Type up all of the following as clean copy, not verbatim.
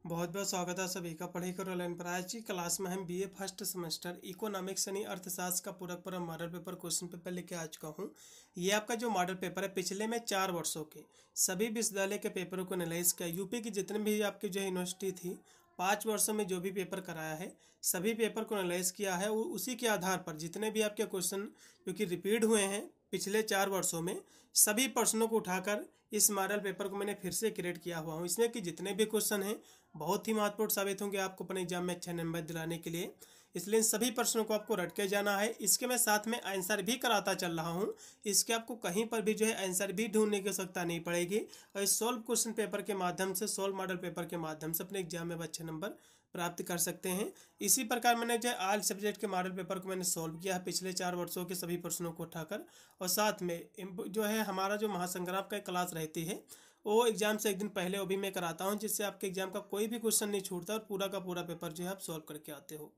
बहुत बहुत स्वागत है सभी का पढ़ी करो ऑनलाइन पर। आज की क्लास में हम बीए फर्स्ट सेमेस्टर इकोनॉमिक्स यानी अर्थशास्त्र का पूरा मॉडल पेपर क्वेश्चन पेपर लेके आ चुका हूँ। ये आपका जो मॉडल पेपर है पिछले में 4 वर्षों के सभी विश्वविद्यालय के पेपरों को एनालाइज किया। यूपी की जितने भी आपकी जो है यूनिवर्सिटी थी 5 वर्षों में जो भी पेपर कराया है सभी पेपर को एनालाइज किया है। उसी के आधार पर जितने भी आपके क्वेश्चन जो कि रिपीट हुए हैं पिछले 4 वर्षों में सभी प्रश्नों को उठाकर इस मॉडल पेपर को मैंने फिर से क्रिएट किया हुआ हूँ। इसमें कि जितने भी क्वेश्चन हैं बहुत ही महत्वपूर्ण साबित होंगे आपको अपने एग्जाम में अच्छे नंबर दिलाने के लिए, इसलिए इन सभी प्रश्नों को आपको रट के जाना है। इसके मैं साथ में आंसर भी कराता चल रहा हूँ, इसके आपको कहीं पर भी जो है आंसर भी ढूंढने की आवश्यकता नहीं पड़ेगी और इस सॉल्व क्वेश्चन पेपर के माध्यम से सॉल्व मॉडल पेपर के माध्यम से अपने एग्जाम में अच्छे नंबर प्राप्त कर सकते हैं। इसी प्रकार मैंने जो है ऑल सब्जेक्ट के मॉडल पेपर को मैंने सॉल्व किया है पिछले 4 वर्षों के सभी प्रश्नों को उठाकर, और साथ में जो है हमारा जो महासंग्राम का क्लास रहती है वो एग्जाम से एक दिन पहले वो भी मैं कराता हूँ, जिससे आपके एग्जाम का कोई भी क्वेश्चन नहीं छूटता और पूरा का पूरा पेपर जो है आप सॉल्व करके आते हो।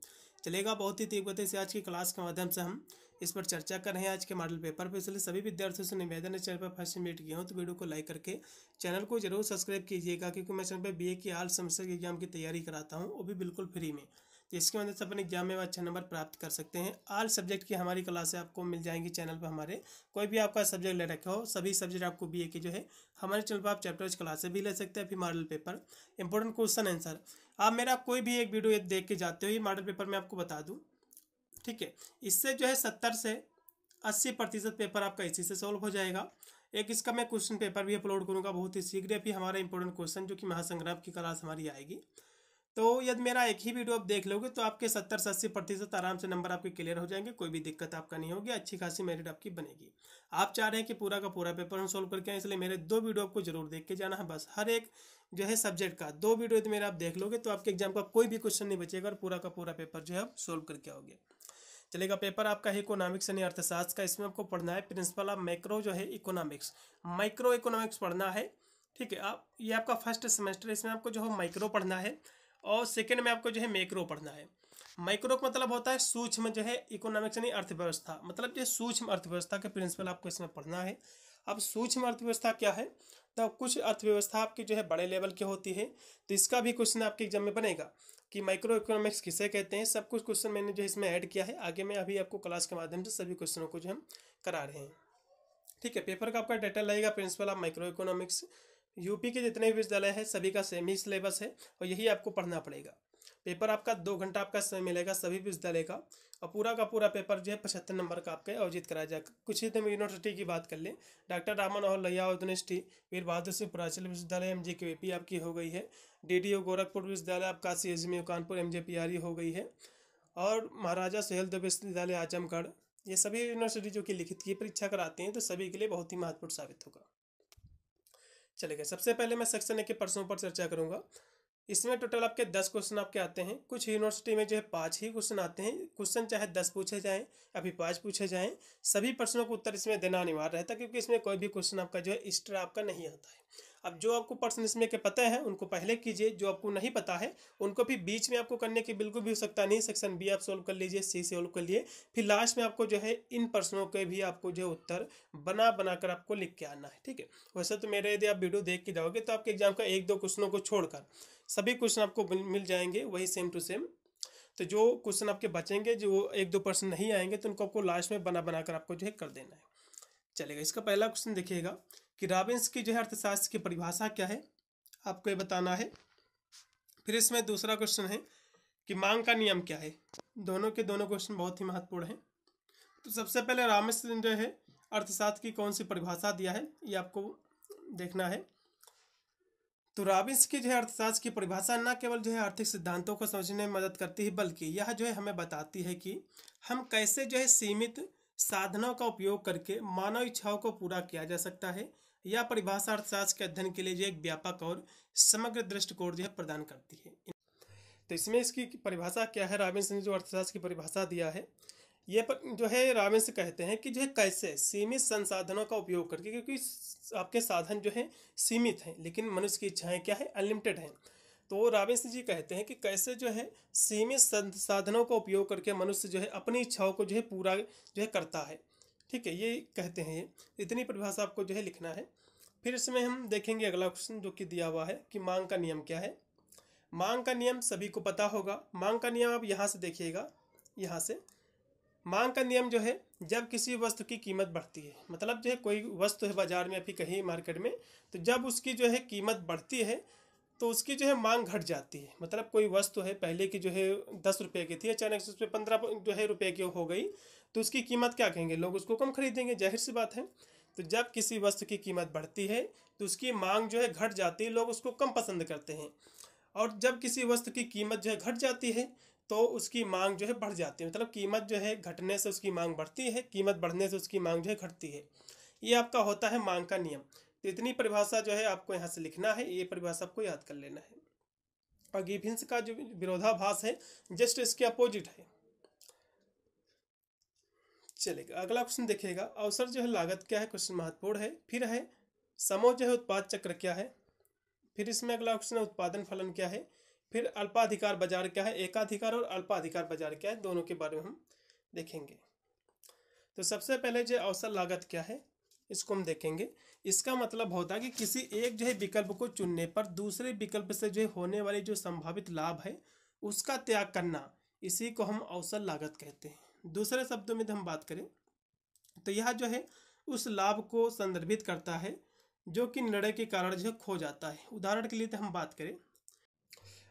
चलेगा, बहुत ही तीव्र गति से आज की क्लास के माध्यम से हम इस पर चर्चा कर रहे हैं आज के मॉडल पेपर पर। इसलिए सभी विद्यार्थियों से निवेदन है, चैनल पर फर्स्ट मीट किया हूँ तो वीडियो को लाइक करके चैनल को जरूर सब्सक्राइब कीजिएगा, क्योंकि मैं चैनल पर बीए की ऑल सेमेस्टर एग्जाम की तैयारी कराता हूँ, वो भी बिल्कुल फ्री में, जिसकी मदद से अपने एग्जाम में अच्छा नंबर प्राप्त कर सकते हैं। ऑल सब्जेक्ट की हमारी क्लासें आपको मिल जाएंगी चैनल पर। हमारे कोई भी आपका सब्जेक्ट ले रखे हो सभी सब्जेक्ट आपको बीए के जो है हमारे चैनल पर आप चैप्टर्स क्लासें भी ले सकते हैं। फिर model paper important question answer आप मेरा कोई भी एक वीडियो देख के जाते हो, ये मॉडल पेपर मैं आपको बता दूँ, ठीक है। इससे जो है 70 से 80% पेपर आपका इसी से सॉल्व हो जाएगा। एक इसका मैं क्वेश्चन पेपर भी अपलोड करूंगा बहुत ही शीघ्र, भी हमारा इंपॉर्टेंट क्वेश्चन जो कि महासंग्राम की क्लास हमारी आएगी। तो यदि मेरा एक ही वीडियो आप देख लोगे तो आपके 70 से 80% आराम से नंबर आपके क्लियर हो जाएंगे, कोई भी दिक्कत आपका नहीं होगी, अच्छी खासी मेरिट आपकी बनेगी। आप चाह रहे हैं कि पूरा का पूरा पेपर हम सोल्व करके आए, इसलिए मेरे 2 वीडियो आपको जरूर देख के जाना है। बस हर एक जो है सब्जेक्ट का 2 वीडियो यदि मेरा आप देख लोगे तो आपके एग्जाम का कोई भी क्वेश्चन नहीं बचेगा और पूरा का पूरा पेपर जो है आप सोल्व करके आओगे। चलेगा, पेपर आपका है इकोनॉमिक्स यानी अर्थशास्त्र का। इसमें आपको पढ़ना है प्रिंसिपल ऑफ मैक्रो जो है इकोनॉमिक्स, माइक्रो इकोनॉमिक्स पढ़ना है, ठीक है। आप ये आपका फर्स्ट सेमेस्टर, इसमें आपको जो है माइक्रो पढ़ना है और सेकंड में आपको जो है मैक्रो पढ़ना है। माइक्रो का मतलब होता है सूक्ष्म जो है इकोनॉमिक्स यानी अर्थव्यवस्था, मतलब जो सूक्ष्म अर्थव्यवस्था के प्रिंसिपल आपको इसमें पढ़ना है। अब सूक्ष्म अर्थव्यवस्था क्या है, तो कुछ अर्थव्यवस्था आपकी जो है बड़े लेवल की होती है, तो इसका भी क्वेश्चन आपके एग्जाम में बनेगा कि माइक्रो इकोनॉमिक्स किसे कहते हैं। सब कुछ क्वेश्चन मैंने जो इसमें ऐड किया है, आगे मैं अभी आपको क्लास के माध्यम से सभी क्वेश्चनों को जो हम करा रहे हैं, ठीक है। पेपर का आपका टाइटल रहेगा principle of micro economics. UP के जितने भी विश्वविद्यालय हैं सभी का सेम ही सिलेबस है और यही आपको पढ़ना पड़ेगा। पेपर आपका 2 घंटा आपका समय मिलेगा सभी विश्वविद्यालय का, और पूरा का पूरा पेपर जो है 75 नंबर का आपका आयोजित कराया जाएगा। कुछ ही यूनिवर्सिटी की बात कर लें, डॉक्टर राम मनोहर लोहिया यूनिवर्सिटी, वीर बहादुर सिंह पुराचल विश्वविद्यालय MGKVP आपकी हो गई है, DDU गोरखपुर विश्वविद्यालय आपका CSMU कानपुर MJPRE हो गई है, और महाराजा सुहेलदेव विश्वविद्यालय आजमगढ़। ये सभी यूनिवर्सिटी जो कि लिखित की परीक्षा कराते हैं तो सभी के लिए बहुत ही महत्वपूर्ण साबित होगा। चलेगा, सबसे पहले मैं सेक्शन 1 के प्रश्नों पर चर्चा करूंगा। इसमें टोटल आपके 10 क्वेश्चन आपके आते हैं। कुछ यूनिवर्सिटी में जो है 5 ही क्वेश्चन आते हैं। क्वेश्चन चाहे 10 पूछे जाएं अभी 5 पूछे जाएं, सभी प्रश्नों को उत्तर इसमें देना अनिवार्य रहता है, क्योंकि इसमें कोई भी क्वेश्चन आपका जो है एक्स्ट्रा आपका नहीं आता है। अब जो आपको प्रश्न इसमें के पता है उनको पहले कीजिए, जो आपको नहीं पता है उनको भी बीच में आपको करने की बिल्कुल भी आवश्यकता नहीं। सेक्शन B आप सोल्व कर लीजिए, C सोल्व कर लिए, फिर लास्ट में आपको जो है इन प्रश्नों के भी आपको जो उत्तर बना बनाकर आपको लिख के आना है, ठीक है। वैसे तो मेरे यदि आप वीडियो देख के जाओगे तो आपके एग्जाम का 1-2 क्वेश्चनों को छोड़कर सभी क्वेश्चन आपको मिल जाएंगे वही सेम टू सेम। तो जो क्वेश्चन आपके बचेंगे, जो 1-2 प्रश्न नहीं आएंगे, तो उनको आपको लास्ट में बना बनाकर आपको जो है कर देना है। चलेगा, इसका पहला क्वेश्चन देखिएगा कि रॉबिन्स की जो है अर्थशास्त्र की परिभाषा क्या है, आपको ये बताना है। फिर इसमें दूसरा क्वेश्चन है कि मांग का नियम क्या है। दोनों के दोनों क्वेश्चन बहुत ही महत्वपूर्ण हैं। तो सबसे पहले रॉबिन्स ने जो है अर्थशास्त्र की कौन सी परिभाषा दिया है ये आपको देखना है। तो रॉबिन्स की जो है अर्थशास्त्र की परिभाषा न केवल जो है आर्थिक सिद्धांतों को समझने में मदद करती है, बल्कि यह जो है हमें बताती है कि हम कैसे जो है सीमित साधनों का उपयोग करके मानव इच्छाओं को पूरा किया जा सकता है। यह परिभाषा अर्थशास्त्र के अध्ययन के लिए जो एक व्यापक और समग्र दृष्टिकोण जो है प्रदान करती है। तो इसमें इसकी परिभाषा क्या है, रॉबिन्स ने जो अर्थशास्त्र की परिभाषा दिया है, ये जो है रॉबिन्स कहते हैं कि जो है कैसे सीमित संसाधनों का उपयोग करके, क्योंकि आपके साधन जो है सीमित हैं लेकिन मनुष्य की इच्छाएं क्या है, अनलिमिटेड हैं। तो रॉबिन्स जी कहते हैं कि कैसे जो है सीमित संसाधनों का उपयोग करके मनुष्य जो है अपनी इच्छाओं को जो है पूरा जो है करता है, ठीक है। ये कहते हैं, ये इतनी परिभाषा आपको जो है लिखना है। फिर इसमें हम देखेंगे अगला क्वेश्चन जो कि दिया हुआ है कि मांग का नियम क्या है। मांग का नियम सभी को पता होगा। मांग का नियम आप यहाँ से देखिएगा, यहाँ से मांग का नियम जो है, जब किसी वस्तु की कीमत बढ़ती है, मतलब जो है कोई वस्तु है बाजार में या फिर कहीं मार्केट में, तो जब उसकी जो है कीमत बढ़ती है तो उसकी जो है मांग घट जाती है। मतलब कोई वस्तु है पहले की जो है 10 रुपये की थी, अचानक से उस पर 15 जो है रुपये की हो गई, तो उसकी कीमत क्या कहेंगे, लोग उसको कम खरीदेंगे, जाहिर सी बात है। तो जब किसी वस्तु की कीमत बढ़ती है तो उसकी मांग जो है घट जाती है, लोग उसको कम पसंद करते हैं। और जब किसी वस्तु की कीमत जो है घट जाती है तो उसकी मांग जो है बढ़ जाती है। मतलब कीमत जो है घटने से उसकी मांग बढ़ती है, कीमत बढ़ने से उसकी मांग जो है घटती है। ये आपका होता है मांग का नियम। तो इतनी परिभाषा जो है आपको यहाँ से लिखना है, ये परिभाषा आपको याद कर लेना है। और गिब्स का जो विरोधाभास है जस्ट इसके अपोजिट है। चलेगा, अगला क्वेश्चन देखिएगा, अवसर जो है लागत क्या है, क्वेश्चन महत्वपूर्ण है। फिर है समूह जो है उत्पाद चक्र क्या है। फिर इसमें अगला क्वेश्चन है उत्पादन फलन क्या है। फिर अल्पाधिकार बाजार क्या है, एकाधिकार और अल्पाधिकार बाजार क्या है, दोनों के बारे में हम देखेंगे। तो सबसे पहले जो अवसर लागत क्या है इसको हम देखेंगे। इसका मतलब होता है कि किसी एक जो है विकल्प को चुनने पर दूसरे विकल्प से जो होने वाली जो संभावित लाभ है उसका त्याग करना, इसी को हम अवसर लागत कहते हैं। दूसरे शब्दों में हम बात करें तो यह जो है उस लाभ को संदर्भित करता है जो कि निर्णय के कारण जो है खो जाता है। उदाहरण के लिए तो हम बात करें,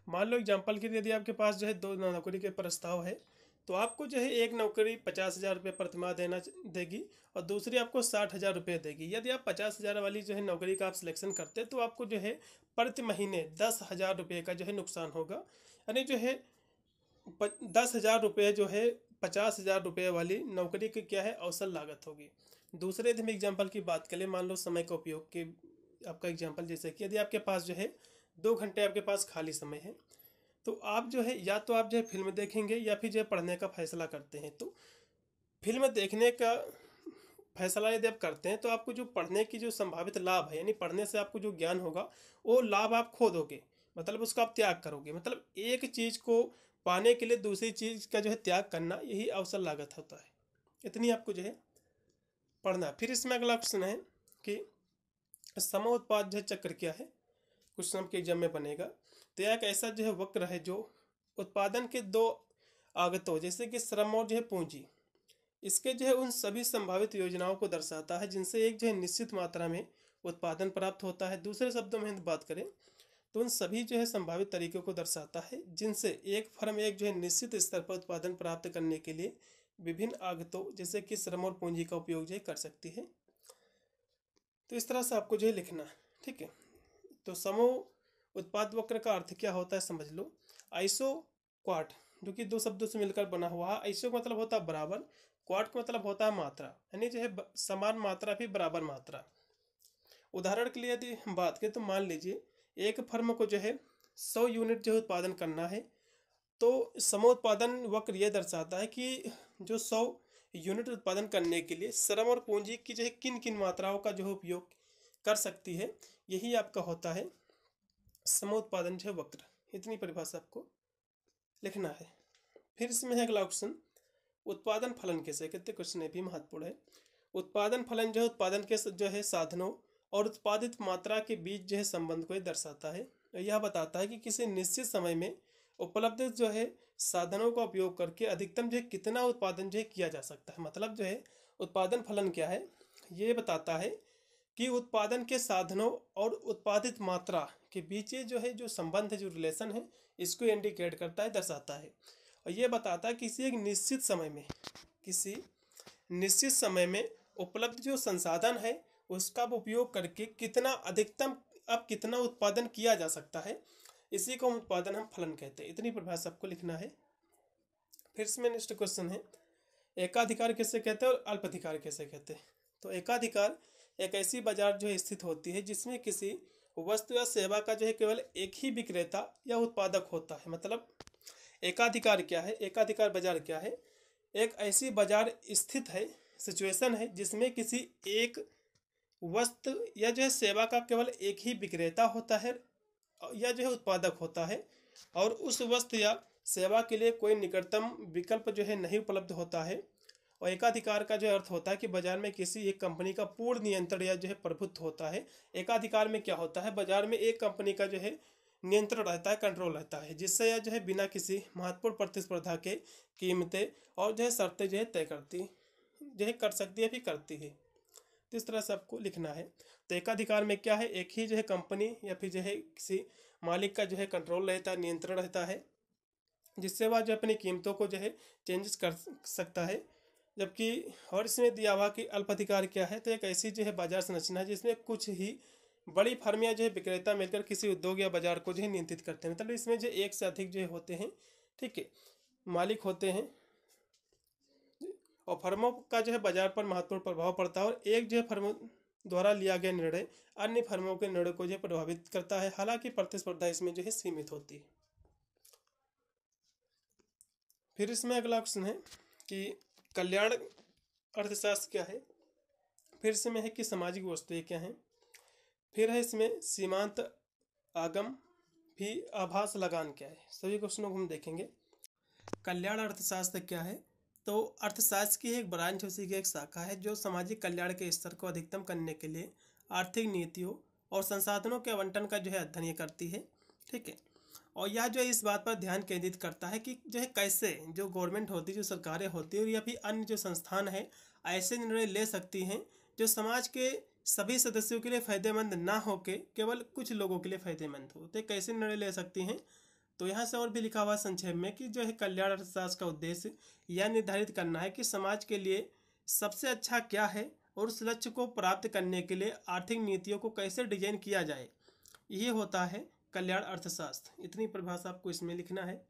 मान लो एग्जाम्पल के लिए यदि आपके पास जो है 2 नौकरी के प्रस्ताव है, तो आपको जो है एक नौकरी 50,000 रुपये प्रतिमाह देगी और दूसरी आपको 60,000 रुपये देगी। यदि आप 50,000 वाली जो है नौकरी का आप सिलेक्शन करते हैं तो आपको जो है प्रति महीने 10,000 रुपये का जो है नुकसान होगा। यानी जो है 10,000 रुपये जो है 50,000 रुपये वाली नौकरी की क्या है अवसर लागत होगी। दूसरे यदि हम एग्जाम्पल की बात करें, मान लो समय का उपयोग के आपका एग्जाम्पल, जैसे कि यदि आपके पास जो है 2 घंटे आपके पास खाली समय है, तो आप जो है या तो आप जो है फिल्म देखेंगे या फिर जो है पढ़ने का फैसला करते हैं। तो फिल्म देखने का फैसला यदि आप करते हैं तो आपको जो पढ़ने की जो संभावित लाभ है, यानी पढ़ने से आपको जो ज्ञान होगा वो लाभ आप खो दोगे, मतलब उसका आप त्याग करोगे। मतलब एक चीज़ को पाने के लिए दूसरी चीज़ का जो है त्याग करना, यही अवसर लागत होता है। इतनी आपको जो है पढ़ना। फिर इसमें अगला क्वेश्चन है कि समूह उत्पाद जो चक्र क्या है, क्वेश्चन आपके एग्जाम में बनेगा। तो यह एक ऐसा जो है वक्र है जो उत्पादन के 2 आगतों जैसे कि श्रम और जो है पूंजी, इसके जो है उन सभी संभावित योजनाओं को दर्शाता है जिनसे एक जो है निश्चित मात्रा में उत्पादन प्राप्त होता है। दूसरे शब्दों में बात करें तो उन सभी जो है संभावित तरीकों को दर्शाता है जिनसे एक फर्म एक जो है निश्चित स्तर पर उत्पादन प्राप्त करने के लिए विभिन्न आगतों जैसे कि श्रम और पूंजी का उपयोग जो है कर सकती है। तो इस तरह से आपको जो है लिखना है, ठीक है। तो समूह उत्पाद वक्र का अर्थ क्या होता है समझ लो। आइसो क्वाट जो कि 2 शब्दों से मिलकर बना हुआ है। आइसो का मतलब होता है बराबर, क्वाट का मतलब होता है मात्रा, यानी जो है समान मात्रा भी बराबर मात्रा। उदाहरण के लिए यदि हम बात करें तो मान लीजिए एक फर्म को जो है 100 यूनिट जो है उत्पादन करना है, तो समूह उत्पादन वक्र यह दर्शाता है कि जो 100 यूनिट उत्पादन करने के लिए श्रम और पूंजी की जो है किन किन मात्राओं का जो है उपयोग कर सकती है, यही आपका होता है समूह उत्पादन जो है वक्र। इतनी परिभाषा आपको लिखना है। फिर इसमें है अगला ऑप्शन, उत्पादन फलन कैसे कहते हैं, क्वेश्चन ये भी महत्वपूर्ण है। उत्पादन फलन जो है उत्पादन के जो है साधनों और उत्पादित मात्रा के बीच जो है संबंध को दर्शाता है। यह बताता है कि किसी निश्चित समय में उपलब्ध जो है साधनों का उपयोग करके अधिकतम जो है कितना उत्पादन जो है किया जा सकता है। मतलब जो है उत्पादन फलन क्या है, ये बताता है कि उत्पादन के साधनों और उत्पादित मात्रा के बीच जो है जो संबंध है, जो रिलेशन है, इसको इंडिकेट करता है, दर्शाता है। और ये बताता है किसी एक निश्चित समय में उपलब्ध जो संसाधन है उसका उपयोग करके कितना अधिकतम अब कितना उत्पादन किया जा सकता है, इसी को हम उत्पादन हम फलन कहते हैं। इतनी परिभाषा आपको लिखना है। फिर इसमें नेक्स्ट क्वेश्चन है, एकाधिकार कैसे कहते हैं और अल्पाधिकार कैसे कहते हैं। तो एकाधिकार एक ऐसी बाजार जो है स्थित होती है जिसमें किसी वस्तु या सेवा का जो है केवल एक ही विक्रेता या उत्पादक होता है। मतलब एकाधिकार क्या है, एकाधिकार बाजार क्या है, एक ऐसी बाजार स्थित है, सिचुएशन है जिसमें किसी एक वस्तु या जो है सेवा का केवल एक ही विक्रेता होता है या जो है उत्पादक होता है और उस वस्तु या सेवा के लिए कोई निकटतम विकल्प जो है नहीं उपलब्ध होता है। और एकाधिकार का जो अर्थ होता है कि बाजार में किसी एक कंपनी का पूर्ण नियंत्रण या जो है प्रभुत्व होता है। एकाधिकार में क्या होता है, बाजार में एक कंपनी का जो है नियंत्रण रहता है, कंट्रोल रहता है, जिससे यह जो है बिना किसी महत्वपूर्ण प्रतिस्पर्धा के कीमतें और जो है शर्तें जो है तय करती जो है कर सकती है, भी करती है। तो इस तरह से आपको लिखना है। तो एकाधिकार में क्या है, एक ही जो है कंपनी या फिर जो है किसी मालिक का जो है कंट्रोल रहता है, नियंत्रण रहता है, जिससे वह जो अपनी कीमतों को जो है चेंजेस कर सकता है। जबकि और इसमें दिया हुआ कि अल्प अधिकार क्या है, तो एक ऐसी जो है बाजार संरचना है जिसमें कुछ ही बड़ी फर्म या जो है विक्रेता मिलकर किसी उद्योग या बाजार को जो है नियंत्रित करते हैं। मतलब इसमें जो एक से अधिक जो है होते हैं, ठीक है, मालिक होते हैं, और फर्मों का जो है बाजार पर महत्वपूर्ण प्रभाव पड़ता है, और एक जो है फर्मों द्वारा लिया गया निर्णय अन्य फर्मों के निर्णय को जो है प्रभावित करता है। हालांकि प्रतिस्पर्धा इसमें जो है सीमित होती है। फिर इसमें अगला ऑप्शन है कि कल्याण अर्थशास्त्र क्या है। फिर इसमें है कि सामाजिक वस्तुएं क्या हैं। फिर है इसमें सीमांत आगम, भी आभास लगान क्या है। सभी क्वेश्चनों को हम देखेंगे। कल्याण अर्थशास्त्र क्या है, तो अर्थशास्त्र की एक ब्रांच, उसी की एक शाखा है जो सामाजिक कल्याण के स्तर को अधिकतम करने के लिए आर्थिक नीतियों और संसाधनों के आवंटन का जो है अध्ययन करती है, ठीक है। और यह जो है इस बात पर ध्यान केंद्रित करता है कि जो है कैसे जो गवर्नमेंट होती है, जो सरकारें होती है या फिर अन्य जो संस्थान है, ऐसे निर्णय ले सकती हैं जो समाज के सभी सदस्यों के लिए फ़ायदेमंद ना हो के केवल कुछ लोगों के लिए फ़ायदेमंद हो। तो कैसे निर्णय ले सकती हैं, तो यहाँ से और भी लिखा हुआ संक्षेप में कि जो है कल्याण अर्थशास्त्र का उद्देश्य यह निर्धारित करना है कि समाज के लिए सबसे अच्छा क्या है और उस लक्ष्य को प्राप्त करने के लिए आर्थिक नीतियों को कैसे डिजाइन किया जाए, ये होता है कल्याण अर्थशास्त्र। इतनी परिभाषा आपको इसमें लिखना है।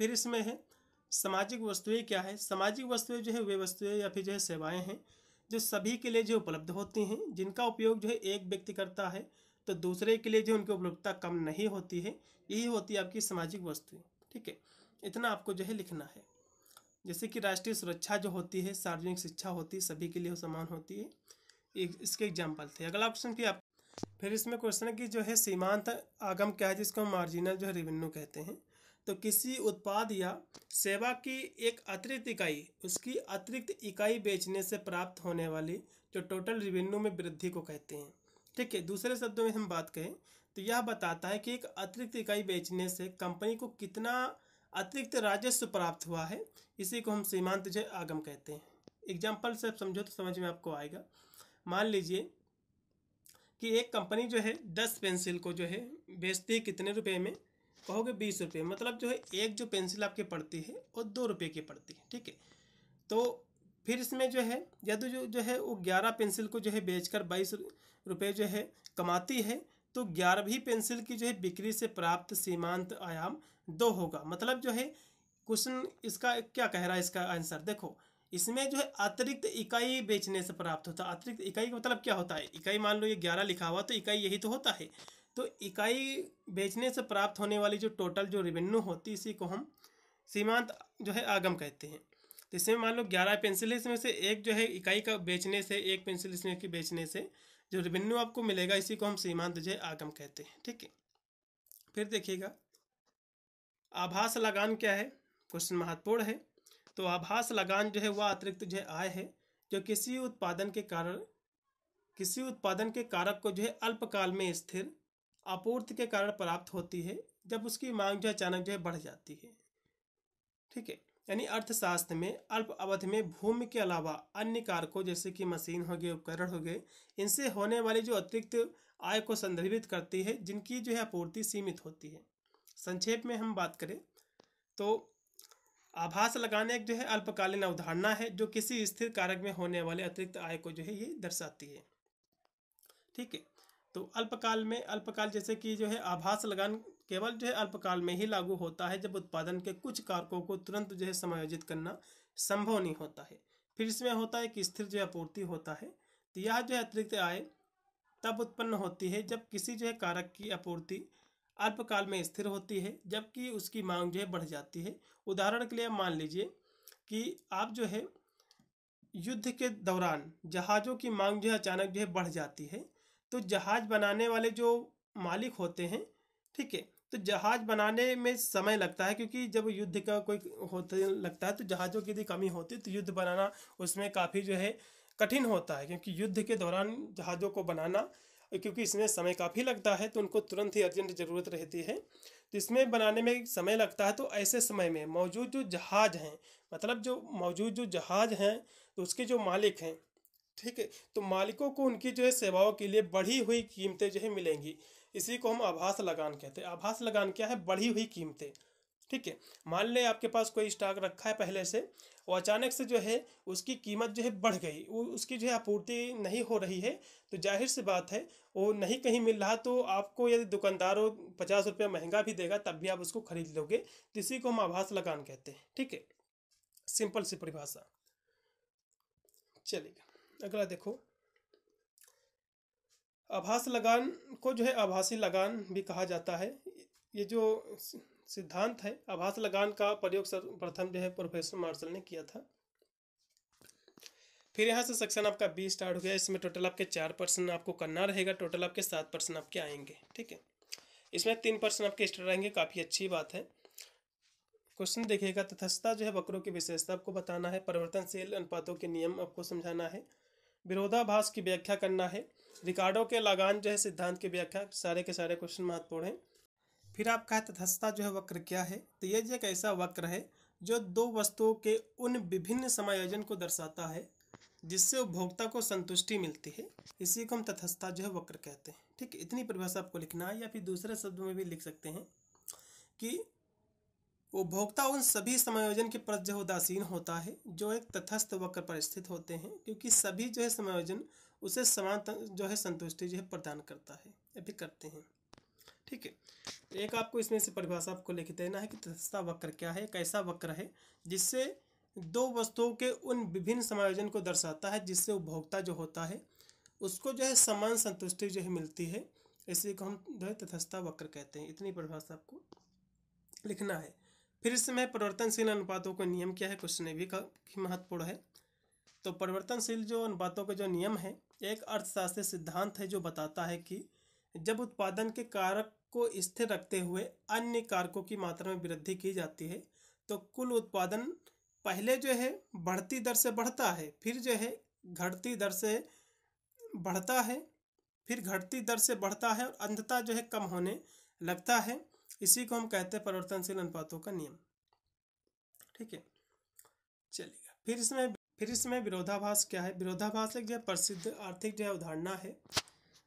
फिर इसमें है सामाजिक वस्तुएं क्या है। सामाजिक वस्तुएं जो है वे वस्तुएं या फिर जो है सेवाएं हैं जो सभी के लिए जो उपलब्ध होती हैं, जिनका उपयोग जो है एक व्यक्ति करता है तो दूसरे के लिए जो उनकी उपलब्धता कम नहीं होती है, यही होती है आपकी सामाजिक वस्तुएं, ठीक है। इतना आपको जो है लिखना है। जैसे कि राष्ट्रीय सुरक्षा जो होती है, सार्वजनिक शिक्षा होती है, सभी के लिए समान होती है। इसके एग्जाम्पल थे। अगला ऑप्शन भी आप। फिर इसमें क्वेश्चन है कि जो है सीमांत आगम क्या है, जिसको हम मार्जिनल जो है रेवेन्यू कहते हैं। तो किसी उत्पाद या सेवा की एक अतिरिक्त इकाई, उसकी अतिरिक्त इकाई बेचने से प्राप्त होने वाली जो टोटल रेवेन्यू में वृद्धि को कहते हैं, ठीक है। दूसरे शब्दों में हम बात करें तो यह बताता है कि एक अतिरिक्त इकाई बेचने से कंपनी को कितना अतिरिक्त राजस्व प्राप्त हुआ है, इसी को हम सीमांत जो आगम कहते हैं। एग्जाम्पल से आप समझो तो समझ में आपको आएगा। मान लीजिए कि एक कंपनी जो है 10 पेंसिल को जो है बेचती है कितने रुपए में, कहोगे 20 रुपये। मतलब जो है एक जो पेंसिल आपकी पड़ती है वो 2 रुपये की पड़ती है, ठीक है। तो फिर इसमें जो है यदि जो है वो 11 पेंसिल को जो है बेचकर 22 रुपये जो है कमाती है, तो 11वीं पेंसिल की जो है बिक्री से प्राप्त सीमांत आयाम 2 होगा। मतलब जो है क्वेश्चन इसका क्या कह रहा है, इसका आंसर देखो, इसमें जो है अतिरिक्त इकाई बेचने से प्राप्त होता है। अतिरिक्त इकाई का मतलब क्या होता है, इकाई मान लो ये 11 लिखा हुआ तो इकाई यही तो होता है। तो इकाई बेचने से प्राप्त होने वाली जो टोटल जो रेवेन्यू होती है, इसी को हम सीमांत जो है आगम कहते हैं। तो इसमें मान लो 11 पेंसिल है, इसमें से एक जो है इकाई का बेचने से, एक पेंसिल इसमें की बेचने से जो रेवेन्यू आपको मिलेगा, इसी को हम सीमांत जो है आगम कहते हैं, ठीक है। फिर देखिएगा आभास लगान क्या है, क्वेश्चन महत्वपूर्ण है। तो आभास लगान जो है वह अतिरिक्त जो है आय है जो किसी उत्पादन के कारक को जो है अल्पकाल में स्थिर आपूर्ति के कारण प्राप्त होती है, जब उसकी मांग जो अचानक जो है बढ़ जाती है, ठीक है। यानी अर्थशास्त्र में अल्प अवधि में भूमि के अलावा अन्य कारकों जैसे कि मशीन हो गए, उपकरण हो गए, इनसे होने वाली जो अतिरिक्त आय को संदर्भित करती है, जिनकी जो है आपूर्ति सीमित होती है। संक्षेप में हम बात करें तो आभास लगाने एक जो है अल्पकालीन अवधारणा है जो किसी स्थिर कारक में होने वाले अतिरिक्त आय को जो है ये दर्शाती है, ठीक है। तो अल्पकाल जैसे कि जो है आभास लगान केवल जो है अल्पकाल में ही लागू होता है, जब उत्पादन के कुछ कारकों को तुरंत जो है समायोजित करना संभव नहीं होता है। फिर इसमें होता है कि स्थिर जो आपूर्ति होता है। तो यह जो है अतिरिक्त आय तब उत्पन्न होती है जब किसी जो है कारक की आपूर्ति अल्पकाल में स्थिर होती है, जबकि उसकी मांग जो है बढ़ जाती है। उदाहरण के लिए मान लीजिए कि आप जो है युद्ध के दौरान जहाज़ों की मांग जो है अचानक जो है बढ़ जाती है, तो जहाज़ बनाने वाले जो मालिक होते हैं, ठीक है, तो जहाज़ बनाने में समय लगता है, क्योंकि जब युद्ध का कोई होते लगता है तो जहाज़ों की यदि कमी होती है तो युद्ध बनाना उसमें काफ़ी जो है कठिन होता है, क्योंकि युद्ध के दौरान जहाज़ों को बनाना क्योंकि इसमें समय काफ़ी लगता है तो उनको तुरंत ही अर्जेंट ज़रूरत रहती है, तो इसमें बनाने में समय लगता है। तो ऐसे समय में मौजूद जो जहाज़ हैं, मतलब जो मौजूद जो जहाज़ हैं तो उसके जो मालिक हैं, ठीक है, तो मालिकों को उनकी जो है सेवाओं के लिए बढ़ी हुई कीमतें जो है मिलेंगी। इसी को हम आभास लगान कहते हैं। आभास लगान क्या है? बढ़ी हुई कीमतें। ठीक है, मान लें आपके पास कोई स्टॉक रखा है पहले से, और अचानक से जो है उसकी कीमत जो है बढ़ गई, वो उसकी जो है आपूर्ति नहीं हो रही है, तो जाहिर सी बात है वो नहीं कहीं मिल रहा, तो आपको यदि दुकानदार 50 रुपया महंगा भी देगा तब भी आप उसको खरीद लोगे। तो इसी को हम आभास लगान कहते हैं। ठीक है, सिंपल सी परिभाषा। चलिए अगला देखो, आभास लगान को जो है आभासी लगान भी कहा जाता है। ये जो सिद्धांत है आभास लगान का प्रयोग सर्वप्रथम जो है प्रोफेसर मार्शल ने किया था। फिर यहाँ से सेक्शन आपका 20 स्टार्ट हो गया। इसमें टोटल आपके 4 प्रश्न आपको करना रहेगा, टोटल आपके 7 प्रश्न आपके आएंगे। ठीक है, इसमें 3 प्रश्न आपके एक्स्ट्रा रहेंगे, काफ़ी अच्छी बात है। क्वेश्चन देखिएगा, तटस्थता जो है वक्रों की विशेषता आपको बताना है, परिवर्तनशील अनुपातों के नियम आपको समझाना है, विरोधाभास की व्याख्या करना है, रिकार्डो के लगान जो है सिद्धांत की व्याख्या, सारे के सारे क्वेश्चन महत्वपूर्ण हैं। फिर आपका तटस्थता जो है वक्र क्या है? तो ये जो एक ऐसा वक्र है जो दो वस्तुओं के उन विभिन्न समायोजन को दर्शाता है जिससे उपभोक्ता को संतुष्टि मिलती है। इसी को हम तटस्थता जो है वक्र कहते हैं। ठीक है, इतनी परिभाषा आपको लिखना है, या फिर दूसरे शब्दों में भी लिख सकते हैं कि उपभोक्ता उन सभी समायोजन के प्रति जो उदासीन होता है जो एक तटस्थ वक्र पर स्थित होते हैं, क्योंकि सभी जो है समायोजन उसे समान जो है संतुष्टि जो है प्रदान करता है या फिर करते हैं। ठीक है, एक आपको इसमें से परिभाषा आपको लिख देना है कि तटस्थता वक्र क्या है। एक ऐसा वक्र है जिससे दो वस्तुओं के उन विभिन्न समायोजन को दर्शाता है जिससे उपभोक्ता जो होता है उसको जो है समान संतुष्टि जो है मिलती है। इसी को हम जो है तटस्थता वक्र कहते हैं। इतनी परिभाषा आपको लिखना है। फिर इसमें परिवर्तनशील अनुपातों का नियम क्या है, क्वेश्चन भी काफी महत्वपूर्ण है। तो परिवर्तनशील जो अनुपातों का जो नियम है एक अर्थशास्त्रीय सिद्धांत है जो बताता है कि जब उत्पादन के कारक को स्थिर रखते हुए अन्य कारकों की मात्रा में वृद्धि की जाती है तो कुल उत्पादन पहले जो है बढ़ती दर से बढ़ता है, फिर जो है घटती दर से बढ़ता है, फिर घटती दर से बढ़ता है और अंततः जो है कम होने लगता है। इसी को हम कहते हैं परिवर्तनशील अनुपातों का नियम। ठीक है, चलिए फिर इसमें विरोधाभास क्या है? विरोधाभास एक जो प्रसिद्ध आर्थिक जो है अवधारणा है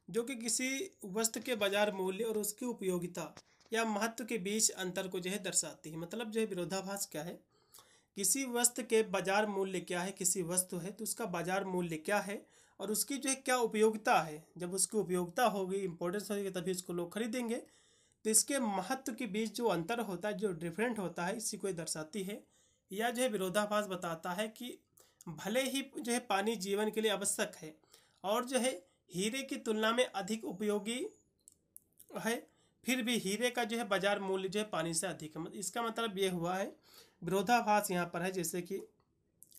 जो कि किसी वस्तु के बाजार मूल्य और उसकी उपयोगिता या महत्व के बीच अंतर को जो है दर्शाती है। मतलब जो है विरोधाभास क्या है, किसी वस्तु के बाजार मूल्य क्या है, किसी वस्तु है तो उसका बाजार मूल्य क्या है और उसकी जो है क्या उपयोगिता है। जब उसकी उपयोगिता होगी, इंपॉर्टेंस होगी, तभी उसको लोग खरीदेंगे। तो इसके महत्व के बीच जो अंतर होता है, जो डिफरेंट होता है, इसी को दर्शाती है। या जो है विरोधाभास बताता है कि भले ही जो है पानी जीवन के लिए आवश्यक है और जो है हीरे की तुलना में अधिक उपयोगी है, फिर भी हीरे का जो है बाजार मूल्य जो है पानी से अधिक है। इसका मतलब ये हुआ है विरोधाभास यहाँ पर है, जैसे कि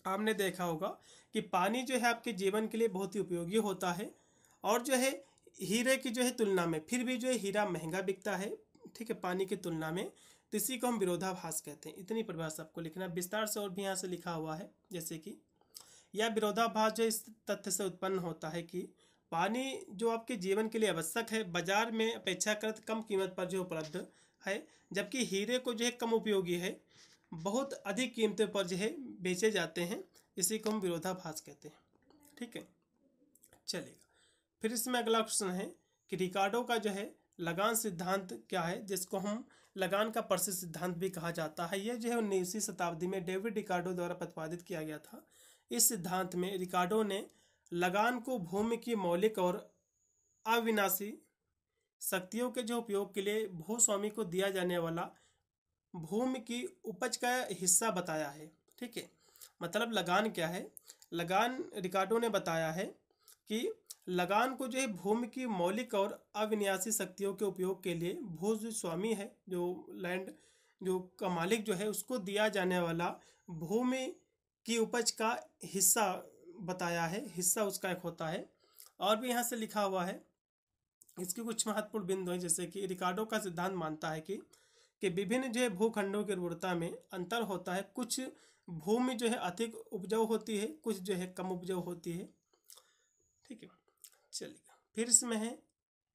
आपने देखा होगा कि पानी जो है आपके जीवन के लिए बहुत ही उपयोगी होता है और जो है हीरे की जो है तुलना में फिर भी जो है हीरा महंगा बिकता है, ठीक है, पानी की तुलना में। तो इसी को हम विरोधाभास कहते हैं। इतनी परिभाषा आपको लिखना, विस्तार से और भी यहाँ से लिखा हुआ है। जैसे कि यह विरोधाभास जो इस तथ्य से उत्पन्न होता है कि पानी जो आपके जीवन के लिए आवश्यक है बाजार में अपेक्षाकृत कम कीमत पर जो उपलब्ध है, जबकि हीरे को जो है कम उपयोगी है, बहुत अधिक कीमतों पर जो है बेचे जाते हैं। इसी को हम विरोधाभास कहते हैं। ठीक है, चलेगा। फिर इसमें अगला क्वेश्चन है कि रिकार्डो का जो है लगान सिद्धांत क्या है, जिसको हम लगान का प्रसिद्ध सिद्धांत भी कहा जाता है। यह जो है 19वीं शताब्दी में डेविड रिकार्डो द्वारा प्रतिपादित किया गया था। इस सिद्धांत में रिकार्डो ने लगान को भूमि की मौलिक और अविनाशी शक्तियों के जो उपयोग के लिए भूस्वामी को दिया जाने वाला भूमि की उपज का हिस्सा बताया है। ठीक है, मतलब लगान क्या है? लगान रिकार्डो ने बताया है कि लगान को जो है भूमि की मौलिक और अविनाशी शक्तियों के उपयोग के लिए भूस्वामी है, जो लैंड जो का मालिक जो है, उसको दिया जाने वाला भूमि की उपज का हिस्सा बताया है। हिस्सा उसका एक होता है। और भी यहाँ से लिखा हुआ है, इसके कुछ महत्वपूर्ण बिंदु हैं। जैसे कि रिकार्डो का सिद्धांत मानता है कि विभिन्न जो है भूखंडों की उर्वरता में अंतर होता है। कुछ भूमि जो है अधिक उपजाऊ होती है, कुछ जो है कम उपजाऊ होती है। ठीक है, चलिए। फिर इसमें है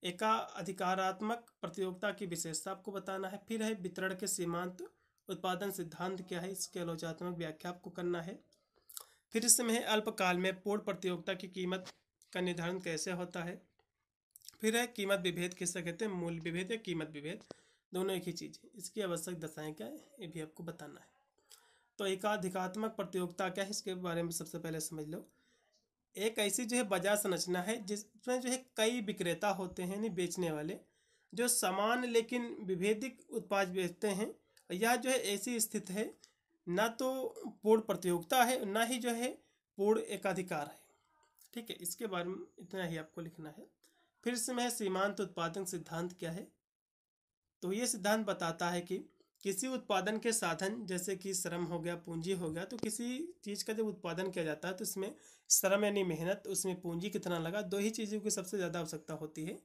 एकाधिकारात्मक प्रतियोगिता की विशेषता आपको बताना है। फिर है वितरण के सीमांत उत्पादन सिद्धांत क्या है, इसके आलोचनात्मक व्याख्या आपको करना है। फिर इसमें है अल्पकाल में पूर्ण प्रतियोगिता की कीमत का निर्धारण कैसे होता है। फिर है कीमत विभेद किससे कहते हैं, मूल्य विभेद या कीमत विभेद, दोनों एक ही चीज़ है। इसकी आवश्यक दशाएं क्या है ये भी आपको बताना है। तो एकाधिकात्मक प्रतियोगिता क्या है इसके बारे में सबसे पहले समझ लो। एक ऐसी जो है बाजार संरचना है जिसमें जो है कई विक्रेता होते हैं, यानी बेचने वाले, जो समान लेकिन विभेदिक उत्पाद बेचते हैं। यह जो है ऐसी स्थिति है ना तो पूर्ण प्रतियोगिता है ना ही जो है पूर्ण एकाधिकार है। ठीक है, इसके बारे में इतना ही आपको लिखना है। फिर इसमें है सीमांत उत्पादन सिद्धांत क्या है। तो ये सिद्धांत बताता है कि किसी उत्पादन के साधन जैसे कि श्रम हो गया, पूंजी हो गया, तो किसी चीज़ का जब उत्पादन किया जाता है तो इसमें श्रम यानी मेहनत, उसमें पूंजी कितना लगा, दो ही चीज़ों की सबसे ज़्यादा आवश्यकता होती है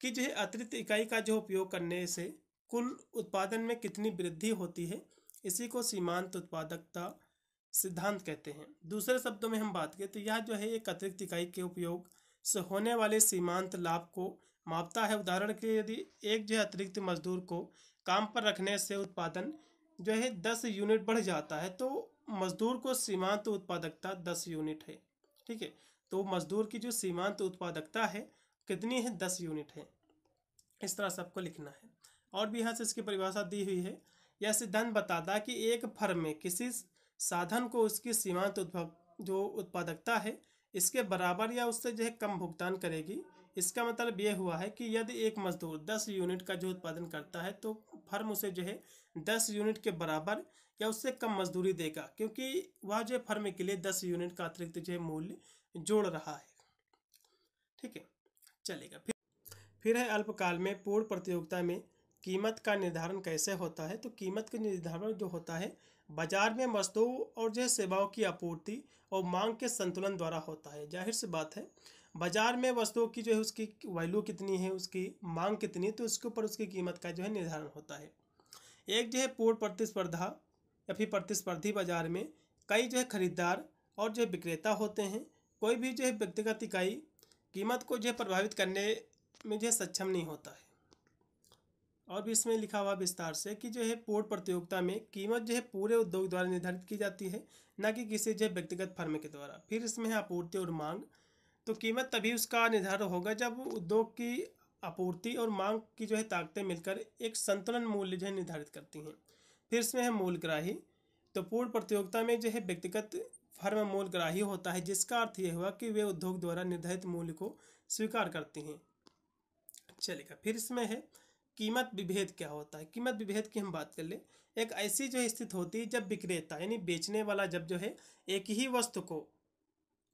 कि जो है अतिरिक्त इकाई का जो उपयोग करने से कुल उत्पादन में कितनी वृद्धि होती है। इसी को सीमांत उत्पादकता सिद्धांत कहते हैं। दूसरे शब्दों में हम बात करें तो यह जो है एक अतिरिक्त इकाई के उपयोग से होने वाले सीमांत लाभ को मापता है। उदाहरण के लिए यदि एक जो है अतिरिक्त मजदूर को काम पर रखने से उत्पादन जो है 10 यूनिट बढ़ जाता है तो मजदूर को सीमांत उत्पादकता 10 यूनिट है। ठीक है, तो मजदूर की जो सीमांत उत्पादकता है कितनी है, 10 यूनिट है। इस तरह से आपको लिखना है। और भी यहाँ से इसकी परिभाषा दी हुई है। यह सिद्धांत बताता है कि एक फर्म में किसी साधन को उसकी सीमांत जो उत्पादकता है इसके बराबर या उससे जो है कम भुगतान करेगी। इसका मतलब यह हुआ है कि यदि एक मजदूर 10 यूनिट का जो उत्पादन करता है तो फर्म उसे जो है 10 यूनिट के बराबर या उससे कम मजदूरी देगा, क्योंकि वह जो फर्म के लिए 10 यूनिट का अतिरिक्त जो है मूल्य जोड़ रहा है। ठीक है, चलेगा। फिर है अल्पकाल में पूर्ण प्रतियोगिता में कीमत का निर्धारण कैसे होता है। तो कीमत का निर्धारण जो होता है बाजार में वस्तुओं और जो है सेवाओं की आपूर्ति और मांग के संतुलन द्वारा होता है। जाहिर सी बात है, बाजार में वस्तुओं की जो है उसकी वैल्यू कितनी है, उसकी मांग कितनी, तो उसके ऊपर उसकी कीमत का जो है निर्धारण होता है। एक जो है पूर्ण प्रतिस्पर्धा या फिर प्रतिस्पर्धी बाजार में कई जो है खरीदार और जो है विक्रेता होते हैं। कोई भी जो है व्यक्तिगत इकाई कीमत को जो है प्रभावित करने में जो है सक्षम नहीं होता है। और भी इसमें लिखा हुआ विस्तार से कि जो है पूर्ण प्रतियोगिता में कीमत जो है पूरे उद्योग द्वारा निर्धारित की जाती है, न कि किसी जो है व्यक्तिगत फर्म के द्वारा। फिर इसमें है आपूर्ति और मांग। तो कीमत तभी उसका निर्धारण होगा जब उद्योग की आपूर्ति और मांग की जो है ताकतें मिलकर एक संतुलन मूल्य जो है निर्धारित करती हैं। फिर इसमें है मूल्यग्राही। तो पूर्ण प्रतियोगिता में जो है व्यक्तिगत फर्म मूल्यग्राही होता है, जिसका अर्थ यह हुआ कि वे उद्योग द्वारा निर्धारित मूल्य को स्वीकार करती हैं। चलेगा। फिर इसमें है कीमत विभेद क्या होता है। कीमत विभेद की हम बात कर ले। एक ऐसी जो स्थिति होती है जब विक्रेता यानी बेचने वाला जब जो है एक ही वस्तु को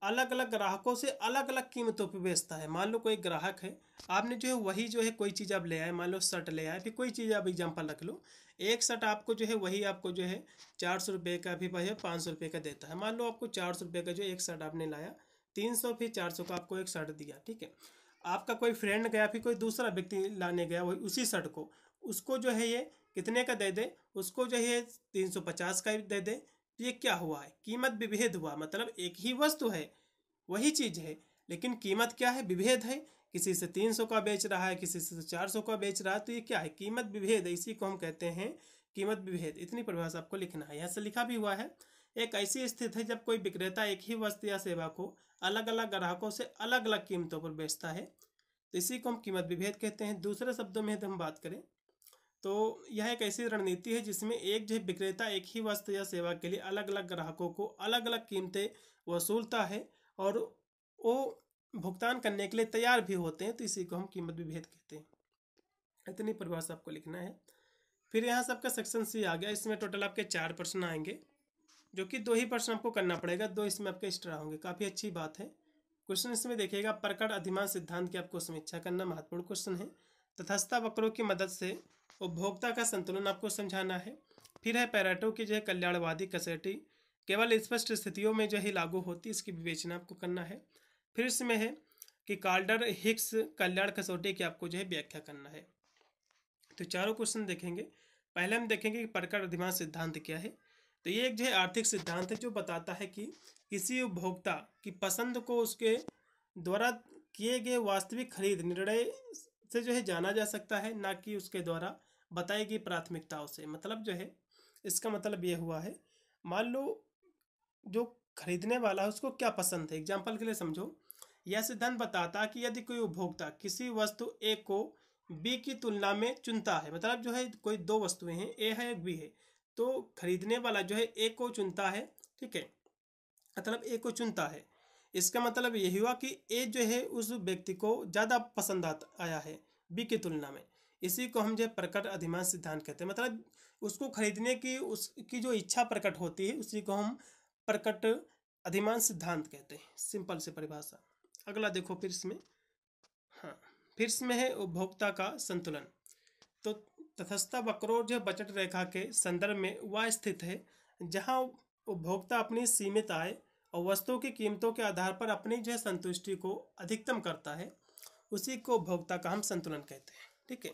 अलग अलग ग्राहकों से अलग अलग कीमतों पर बेचता है। मान लो कोई ग्राहक है, आपने जो है वही जो है कोई चीज़ आप ले आए, मान लो शर्ट ले आए, फिर कोई चीज़ आप एग्जाम्पल रख लो, एक शर्ट आपको जो है वही आपको जो है 400 रुपये का भी वही 500 रुपये का देता है। मान लो आपको 400 रुपये का जो एक शर्ट आपने लाया, 300 फिर 400 का आपको एक शर्ट दिया। ठीक है, आपका कोई फ्रेंड गया, फिर कोई दूसरा व्यक्ति लाने गया वही उसी शर्ट को, उसको जो है ये कितने का दे दे, उसको जो है 350 का दे दे। ये क्या हुआ है, कीमत विभेद हुआ। मतलब एक ही वस्तु है, वही चीज़ है, लेकिन कीमत क्या है, विभेद है। किसी से 300 का बेच रहा है, किसी से 400 का बेच रहा है, तो ये क्या है, कीमत विभेद है। इसी को हम कहते हैं कीमत विभेद। इतनी परिभाषा आपको लिखना है। यहाँ से लिखा भी हुआ है, एक ऐसी स्थिति है जब कोई विक्रेता एक ही वस्तु या सेवा को अलग अलग ग्राहकों से अलग अलग कीमतों पर बेचता है, तो इसी को हम कीमत विभेद कहते हैं। दूसरे शब्दों में हम बात करें तो यह एक ऐसी रणनीति है जिसमें एक जो विक्रेता एक ही वस्तु या सेवा के लिए अलग अलग ग्राहकों को अलग अलग कीमतें वसूलता है और वो भुगतान करने के लिए तैयार भी होते हैं, तो इसी को हम कीमत विभेद कहते हैं। इतनी परिभाषा आपको लिखना है। फिर यहाँ से आपका सेक्शन सी आ गया। इसमें टोटल आपके 4 प्रश्न आएंगे, जो कि 2 ही प्रश्न आपको करना पड़ेगा, 2 इसमें आपके एक्स्ट्रा होंगे। काफ़ी अच्छी बात है। क्वेश्चन इसमें देखिएगा, प्रकट अधिमान सिद्धांत की आपको समीक्षा करना महत्वपूर्ण क्वेश्चन है। तटस्थता वक्रों की मदद से उपभोक्ता का संतुलन आपको समझाना है। फिर है पैरेटो की जो है कल्याणवादी कसौटी केवल स्पष्ट स्थितियों में जो है लागू होती है, इसकी विवेचना आपको करना है। फिर इसमें है कि कार्डर हिक्स कल्याण कसौटी की आपको जो है व्याख्या करना है। तो चारों क्वेश्चन देखेंगे। पहले हम देखेंगे कि प्रकट अधिमान सिद्धांत क्या है। तो ये एक जो है आर्थिक सिद्धांत है जो बताता है कि किसी उपभोक्ता की पसंद को उसके द्वारा किए गए वास्तविक खरीद निर्णय से जो है जाना जा सकता है, ना कि उसके द्वारा बताई गई प्राथमिकताओं से। मतलब जो है इसका मतलब ये हुआ है, मान लो जो खरीदने वाला है उसको क्या पसंद है। एग्जाम्पल के लिए समझो, यह सिद्धांत बताता है कि यदि कोई उपभोक्ता किसी वस्तु ए को बी की तुलना में चुनता है, मतलब जो है कोई दो वस्तुएं हैं, ए है एक बी है, तो खरीदने वाला जो है ए को चुनता है, ठीक है, मतलब ए को चुनता है। इसका मतलब यही हुआ कि ए जो है उस व्यक्ति को ज़्यादा पसंद आया है बी की तुलना में। इसी को हम जो प्रकट अधिमांश सिद्धांत कहते हैं। मतलब उसको खरीदने की उसकी जो इच्छा प्रकट होती है उसी को हम प्रकट अधिमांश सिद्धांत कहते हैं, सिंपल से परिभाषा। अगला देखो फिर इसमें, हाँ, फिर इसमें है उपभोक्ता का संतुलन। तो तटस्थता वक्रों जो बजट रेखा के संदर्भ में वह स्थित है जहां उपभोक्ता अपनी सीमित आय और वस्तुओं की कीमतों के आधार पर अपनी जो है संतुष्टि को अधिकतम करता है, उसी को उपभोक्ता का हम संतुलन कहते हैं, ठीक है।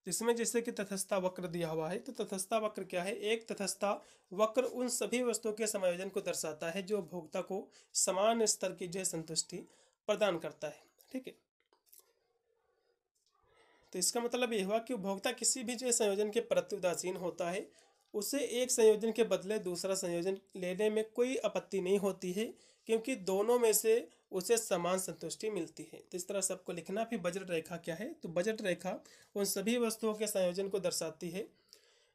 इसमें जैसे कि तटस्थता वक्र दिया हुआ है, तो तटस्थता वक्र क्या है? एक तटस्थता वक्र उन सभी वस्तुओं के समायोजन को दर्शाता है जो उपभोक्ता को समान स्तर की जो है संतुष्टि प्रदान करता है, ठीक है। तो इसका मतलब यह हुआ कि उपभोक्ता किसी भी जो संयोजन के प्रति उदासीन होता है, उसे एक संयोजन के बदले दूसरा संयोजन लेने में कोई आपत्ति नहीं होती है, क्योंकि दोनों में से उसे समान संतुष्टि मिलती है। तो इस तरह सबको लिखना। फिर बजट रेखा क्या है? तो बजट रेखा उन सभी वस्तुओं के संयोजन को दर्शाती है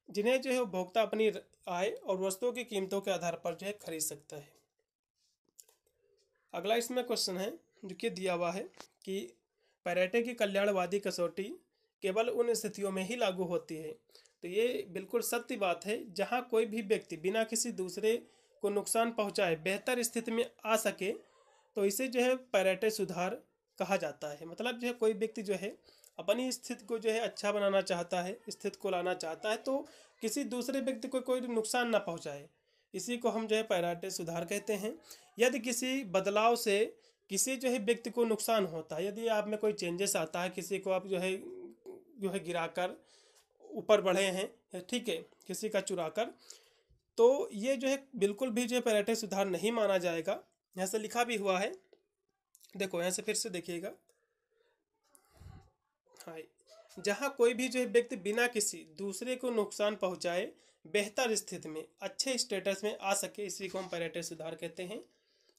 जिन्हें जो है उपभोक्ता अपनी आय और वस्तुओं की कीमतों के आधार पर जो है खरीद सकता है। अगला इसमें क्वेश्चन है जो कि दिया हुआ है कि पैरेटो की कल्याणवादी कसौटी केवल उन स्थितियों में ही लागू होती है। तो ये बिल्कुल सत्य बात है, जहाँ कोई भी व्यक्ति बिना किसी दूसरे को नुकसान पहुँचाए बेहतर स्थिति में आ सके, तो इसे जो है पैरेटो सुधार कहा जाता है। मतलब जो है कोई व्यक्ति जो है अपनी स्थिति को जो है अच्छा बनाना चाहता है, स्थिति को लाना चाहता है, तो किसी दूसरे व्यक्ति को कोई नुकसान ना पहुँचाए, इसी को हम जो है पैरेटो सुधार कहते हैं। यदि किसी बदलाव से किसी जो है व्यक्ति को नुकसान होता है, यदि आप में कोई चेंजेस आता है, किसी को आप जो है गिराकर ऊपर बढ़े हैं, ठीक है, किसी का चुराकर, तो ये जो है बिल्कुल भी जो है पैरेटो सुधार नहीं माना जाएगा। यहाँ से लिखा भी हुआ है, देखो यहाँ से फिर से देखिएगा, हाँ, जहाँ कोई भी जो है व्यक्ति बिना किसी दूसरे को नुकसान पहुँचाए बेहतर स्थिति में अच्छे स्टेटस में आ सके, इसी को हम पैरेटो सुधार कहते हैं,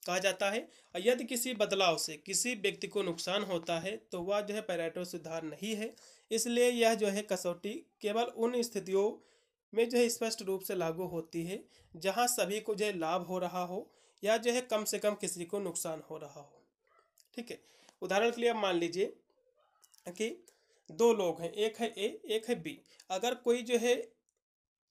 कहा जाता है। और यदि किसी बदलाव से किसी व्यक्ति को नुकसान होता है तो वह जो है पैरेटो सुधार नहीं है। इसलिए यह जो है कसौटी केवल उन स्थितियों में जो है स्पष्ट रूप से लागू होती है जहां सभी को जो है लाभ हो रहा हो या जो है कम से कम किसी को नुकसान हो रहा हो, ठीक है। उदाहरण के लिए आप मान लीजिए कि दो लोग हैं, एक है ए एक है बी। अगर कोई जो है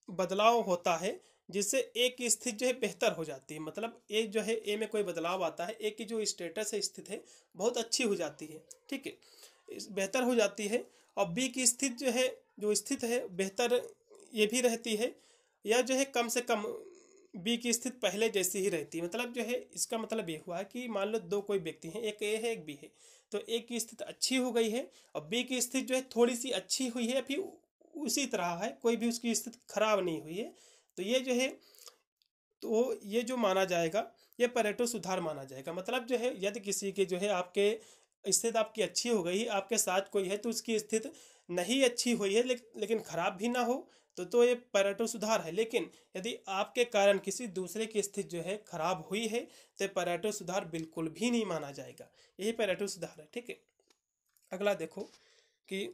बदलाव होता है जिससे ए की स्थिति जो है बेहतर हो जाती है, मतलब ए जो है ए में कोई बदलाव आता है, ए की जो स्टेटस है स्थिति है बहुत अच्छी हो जाती है, ठीक है, बेहतर हो जाती है, और बी की स्थिति जो है जो स्थिति है बेहतर ये भी रहती है, या जो है कम से कम बी की स्थिति पहले जैसी ही रहती है। मतलब जो है इसका मतलब ये हुआ कि मान लो दो कोई व्यक्ति हैं, एक ए है एक बी है, तो ए की स्थिति अच्छी हो गई है और बी की स्थिति जो है थोड़ी सी अच्छी हुई है, फिर उसी तरह है, कोई भी उसकी स्थिति खराब नहीं हुई है, तो ये जो है तो ये जो माना जाएगा ये पैरेटो सुधार माना जाएगा। मतलब जो है यदि किसी के जो है आपके स्थिति आपकी अच्छी हो गई, आपके साथ कोई है तो उसकी स्थिति नहीं अच्छी हुई है लेकिन खराब भी ना हो, तो ये पैरेटो सुधार है। लेकिन यदि आपके कारण किसी दूसरे की स्थिति जो है खराब हुई है तो पैरेटो सुधार बिल्कुल भी नहीं माना जाएगा, यही पैरेटो सुधार है, ठीक है। अगला देखो कि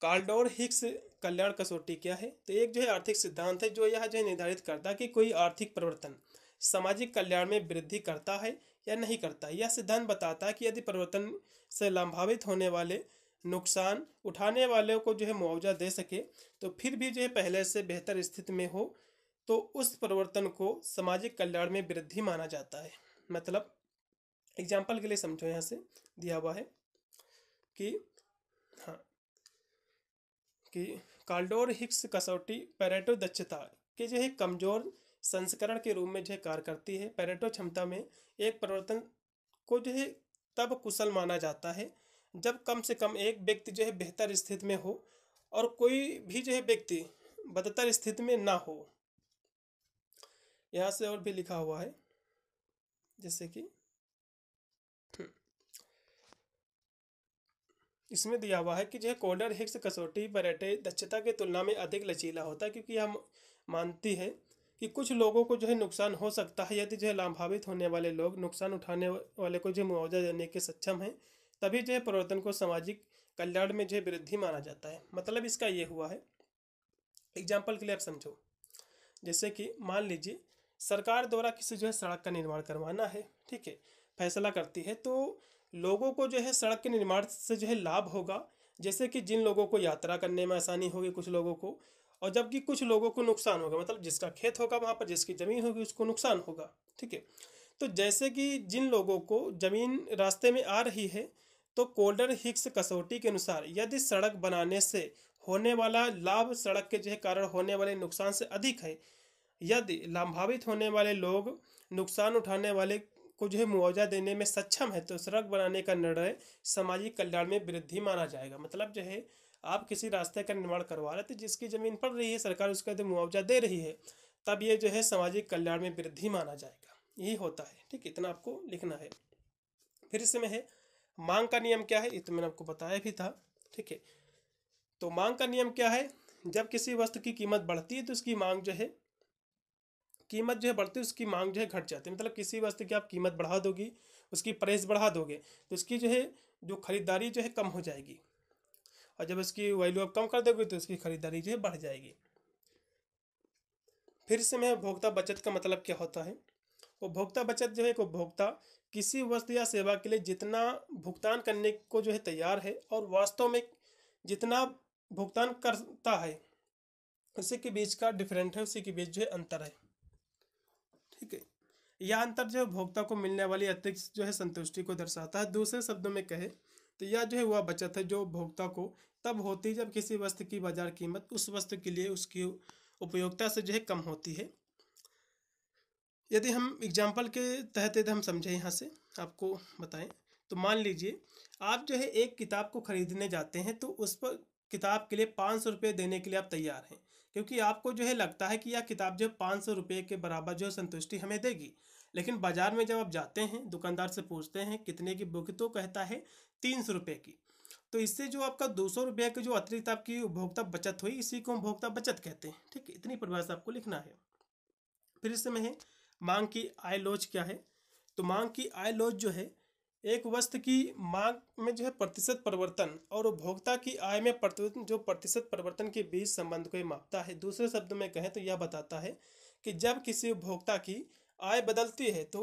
काल्डोर हिक्स कल्याण कसौटी क्या है? तो एक जो है आर्थिक सिद्धांत है जो यह जो है निर्धारित करता है कि कोई आर्थिक परिवर्तन सामाजिक कल्याण में वृद्धि करता है या नहीं करता है। यह सिद्धांत बताता है कि यदि परिवर्तन से लाभान्वित होने वाले नुकसान उठाने वाले को जो है मुआवजा दे सके तो फिर भी जो है पहले से बेहतर स्थिति में हो तो उस परिवर्तन को सामाजिक कल्याण में वृद्धि माना जाता है। मतलब एग्जाम्पल के लिए समझो, यहाँ से दिया हुआ है कि हाँ कि काल्डोर हिक्स कसौटी पैरेटो दक्षता के जो है कमजोर संस्करण के रूप में जो है कार्य करती है। पैरेटो क्षमता में एक परिवर्तन को जो है तब कुशल माना जाता है जब कम से कम एक व्यक्ति जो है बेहतर स्थिति में हो और कोई भी जो है व्यक्ति बदतर स्थिति में ना हो। यहाँ से और भी लिखा हुआ है जैसे कि इसमें दिया हुआ है कि जो है कोल्डर हिग्स कसौटी परेटे दक्षता की तुलना में अधिक लचीला होता है, क्योंकि हम मानती है कि कुछ लोगों को जो है नुकसान हो सकता है। यदि जो है लाभान्वित होने वाले लोग नुकसान उठाने वाले को जो मुआवजा देने के सक्षम हैं, तभी जो है परिवर्तन को सामाजिक कल्याण में जो है वृद्धि माना जाता है। मतलब इसका ये हुआ है, एग्जाम्पल के लिए आप समझो, जैसे कि मान लीजिए सरकार द्वारा किसी जो है सड़क का निर्माण करवाना है, ठीक है, फैसला करती है, तो लोगों को जो है सड़क के निर्माण से जो है लाभ होगा। जैसे कि जिन लोगों को यात्रा करने में आसानी होगी कुछ लोगों को, और जबकि कुछ लोगों को नुकसान होगा, मतलब जिसका खेत होगा वहाँ पर, जिसकी ज़मीन होगी उसको नुकसान होगा, ठीक है। तो जैसे कि जिन लोगों को ज़मीन रास्ते में आ रही है, तो कोल्डर हिग्स कसौटी के अनुसार यदि सड़क बनाने से होने वाला लाभ सड़क के जो है कारण होने वाले नुकसान से अधिक है, यदि लाभान्वित होने वाले लोग नुकसान उठाने वाले को जो है मुआवजा देने में सक्षम है, तो सड़क बनाने का निर्णय सामाजिक कल्याण में वृद्धि माना जाएगा। मतलब जो है आप किसी रास्ते का निर्माण करवा रहे थे, जिसकी ज़मीन पड़ रही है, सरकार उसका जो मुआवजा दे रही है, तब ये जो है सामाजिक कल्याण में वृद्धि माना जाएगा। यही होता है, ठीक है, इतना आपको लिखना है। फिर इसमें है मांग का नियम क्या है, ये तो मैंने आपको बताया भी था, ठीक है। तो मांग का नियम क्या है, जब किसी वस्तु की कीमत बढ़ती है तो उसकी मांग जो है, कीमत जो है बढ़ती है उसकी मांग जो है घट जाती है। मतलब किसी वस्तु की आप कीमत बढ़ा दोगी, उसकी प्राइस बढ़ा दोगे, तो उसकी जो है जो खरीदारी जो है कम हो जाएगी, और जब उसकी वैल्यू आप कम कर दोगे तो उसकी खरीदारी जो है बढ़ जाएगी। फिर इसमें उपभोक्ता बचत का मतलब क्या होता है। उपभोक्ता बचत जो है एक उपभोक्ता किसी वस्तु या सेवा के लिए जितना भुगतान करने को जो है तैयार है और वास्तव में जितना भुगतान करता है, उसी के बीच का डिफरेंट है, उसी के बीच जो है अंतर है, ठीक है। यह अंतर जो है उपभोक्ता को मिलने वाली अतिरिक्त जो है संतुष्टि को दर्शाता है। दूसरे शब्दों में कहे तो यह जो है वह बचत है जो उपभोक्ता को तब होती है जब किसी वस्तु की बाजार कीमत उस वस्तु के लिए उसकी उपयोगिता से जो है कम होती है। यदि हम एग्जाम्पल के तहत यदि हम समझें, यहाँ से आपको बताएं, तो मान लीजिए आप जो है एक किताब को खरीदने जाते हैं, तो उस पर किताब के लिए 500 रुपये देने के लिए आप तैयार हैं, क्योंकि आपको जो है लगता है कि यह किताब जो 500 रुपये के बराबर जो संतुष्टि हमें देगी। लेकिन बाजार में जब आप जाते हैं, दुकानदार से पूछते हैं कितने की बुक, तो कहता है 300 रुपये की। तो इससे जो आपका 200 रुपये की जो अतिरिक्त आपकी उपभोक्ता बचत हुई, इसी को उपभोक्ता बचत कहते हैं, ठीक है। इतनी परिभाषा आपको लिखना है। फिर इसमें है मांग की आय लोच क्या है। तो मांग की आय लोच जो है एक वस्तु की मांग में जो है प्रतिशत परिवर्तन और उपभोक्ता की आय में प्रतिशत परिवर्तन के बीच संबंध को मापता है। दूसरे शब्दों में कहें तो यह बताता है कि जब किसी उपभोक्ता की आय बदलती है तो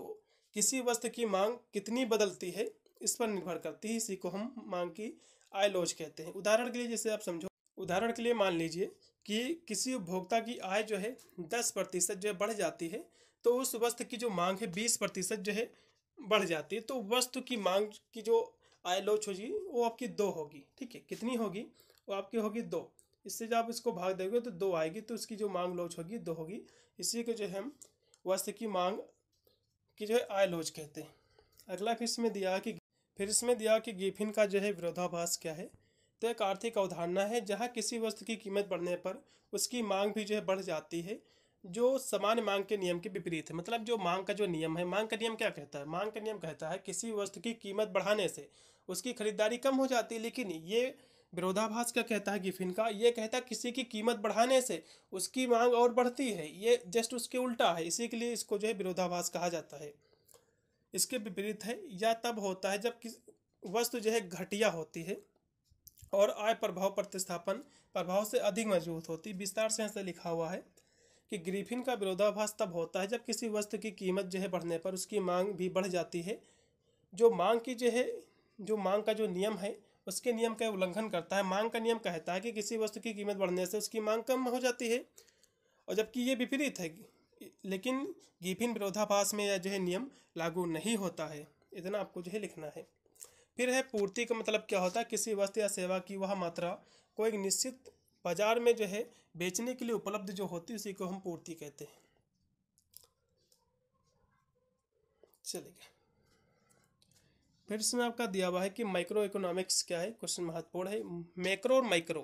किसी वस्तु की मांग कितनी बदलती है, इस पर निर्भर करती है। इसी को हम मांग की आय लोच कहते हैं। उदाहरण के लिए जैसे आप समझो, उदाहरण के लिए मान लीजिए कि किसी उपभोक्ता की आय जो है 10% जो है बढ़ जाती है, तो उस वस्तु की जो मांग है 20% जो है बढ़ जाती है, तो वस्तु की मांग की जो आय लोच होगी वो आपकी 2 होगी, ठीक है। कितनी होगी, वो आपकी होगी 2। इससे जब आप इसको भाग देंगे तो 2 आएगी, तो उसकी जो मांग लोच होगी 2 होगी। इसी को जो है हम वस्तु की मांग की जो है आय लोच कहते हैं। अगला फिर इसमें दिया कि गिफिन का जो है विरोधाभास क्या है। तो एक आर्थिक अवधारणा है जहाँ किसी वस्तु की कीमत बढ़ने पर उसकी मांग भी जो है बढ़ जाती है, जो सामान्य मांग के नियम के विपरीत है। मतलब जो मांग का जो नियम है, मांग का नियम क्या कहता है, मांग का नियम कहता है किसी वस्तु की कीमत बढ़ाने से उसकी खरीदारी कम हो जाती है। लेकिन ये विरोधाभास क्या कहता है गिफिन का, ये कहता है किसी की कीमत बढ़ाने से उसकी मांग और बढ़ती है। ये जस्ट उसके उल्टा है, इसी के लिए इसको जो है विरोधाभास कहा जाता है। इसके विपरीत है, या तब होता है जब वस्तु जो है घटिया होती है और आय प्रभाव प्रतिस्थापन प्रभाव से अधिक मजबूत होती। विस्तार से ऐसे लिखा हुआ है कि ग्रिफिन का विरोधाभास तब होता है जब किसी वस्तु की कीमत जो है बढ़ने पर उसकी मांग भी बढ़ जाती है। जो मांग का जो नियम है उसके नियम का उल्लंघन करता है। मांग का नियम कहता है कि किसी वस्तु की कीमत बढ़ने से उसकी मांग कम हो जाती है, और जबकि ये विपरीत है। लेकिन गिफिन विरोधाभास में यह जो है नियम लागू नहीं होता है। इतना आपको जो है लिखना है। फिर है पूर्ति का मतलब क्या होता है, किसी वस्तु या सेवा की वह मात्रा को एक निश्चित बाजार में जो है बेचने के लिए उपलब्ध जो होती है उसी को हम पूर्ति कहते हैं। चलिए, फिर इसमें आपका दिया हुआ है कि माइक्रो इकोनॉमिक्स क्या है। क्वेश्चन महत्वपूर्ण है। मैक्रो और माइक्रो,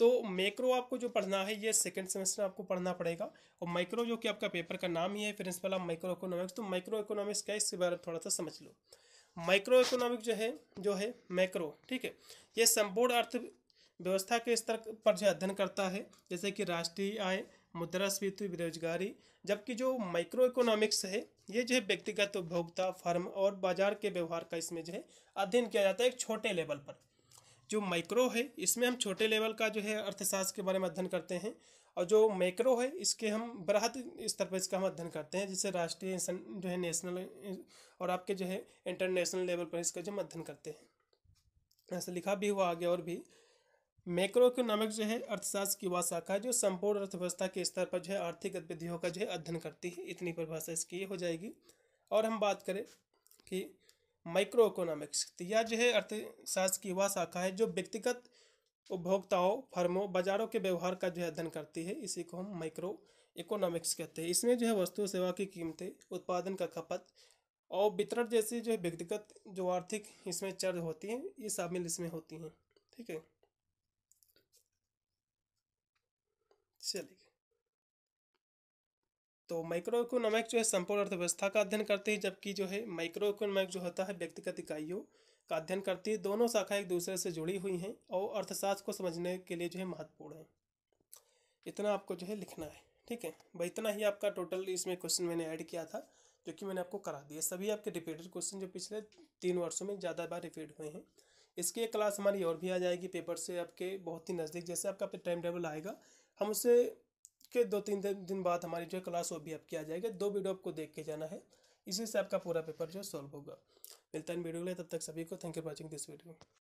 तो मैक्रो आपको जो पढ़ना है ये सेकंड सेमेस्टर आपको पढ़ना पड़ेगा, और माइक्रो जो कि आपका पेपर का नाम ही है प्रिंसिपल ऑफ माइक्रो इकोनॉमिक्स। तो माइक्रो इकोनॉमिक्स क्या है इसके बारे में थोड़ा सा समझ लो। माइक्रो इकोनॉमिक जो है मैक्रो, ठीक है, ये संपूर्ण अर्थव्यवस्था के स्तर पर जो अध्ययन करता है, जैसे कि राष्ट्रीय आय, मुद्रास्फीति, बेरोजगारी। जबकि जो माइक्रो इकोनॉमिक्स है ये जो है व्यक्तिगत उपभोक्ता, फर्म और बाजार के व्यवहार का इसमें जो है अध्ययन किया जाता है एक छोटे लेवल पर। जो माइक्रो है इसमें हम छोटे लेवल का जो है अर्थशास्त्र के बारे में अध्ययन करते हैं, और जो मैक्रो है इसके हम बृहद स्तर पर इसका हम अध्ययन करते हैं, जिससे राष्ट्रीय जो है नेशनल और आपके जो है इंटरनेशनल लेवल पर इसका जो हम अध्ययन करते हैं। ऐसे लिखा भी हुआ आगे और भी। मैक्रो इकोनॉमिक्स जो है अर्थशास्त्र की वह शाखा है जो संपूर्ण अर्थव्यवस्था के स्तर पर जो है आर्थिक गतिविधियों का जो है अध्ययन करती है। इतनी परिभाषा इसकी हो जाएगी। और हम बात करें कि माइक्रो इकोनॉमिक्स, तो यह जो है अर्थशास्त्र की वह शाखा है जो व्यक्तिगत उपभोक्ताओं, फर्मों, बाजारों के व्यवहार का जो है अध्ययन करती है। इसी को हम माइक्रो इकोनॉमिक्स कहते हैं। इसमें जो है वस्तु सेवा की कीमतें, उत्पादन का खपत और वितरण जैसी जो है व्यक्तिगत जो आर्थिक इसमें चर होती हैं ये शामिल इसमें होती हैं। ठीक है, चलिए। तो माइक्रो इकोनॉमिक्स जो है संपूर्ण अर्थव्यवस्था का अध्ययन करती है, जबकि जो है माइक्रो इकोनॉमिक्स जो होता है व्यक्तिगत इकाइयों का अध्ययन करती है। दोनों शाखाएं एक दूसरे से जुड़ी हुई हैं और अर्थशास्त्र को समझने के लिए जो है महत्वपूर्ण है। इतना आपको जो है लिखना है। ठीक है भाई, इतना ही आपका टोटल इसमें क्वेश्चन मैंने ऐड किया था, जो कि मैंने आपको करा दिया। सभी आपके रिपीटेड क्वेश्चन जो पिछले 3 वर्षों में ज़्यादा बार रिपीट हुए हैं। इसकी एक क्लास हमारी और भी आ जाएगी पेपर से आपके बहुत ही नज़दीक। जैसे आपका टाइम टेबल आएगा हम उससे के 2-3 दिन बाद हमारी जो क्लास वो भी आपकी आ जाएगी। 2 वीडियो आपको देख के जाना है, इसी से आपका पूरा पेपर जो सॉल्व होगा। मिलता है वीडियो के लिए, तब तक सभी को thank you for watching this video.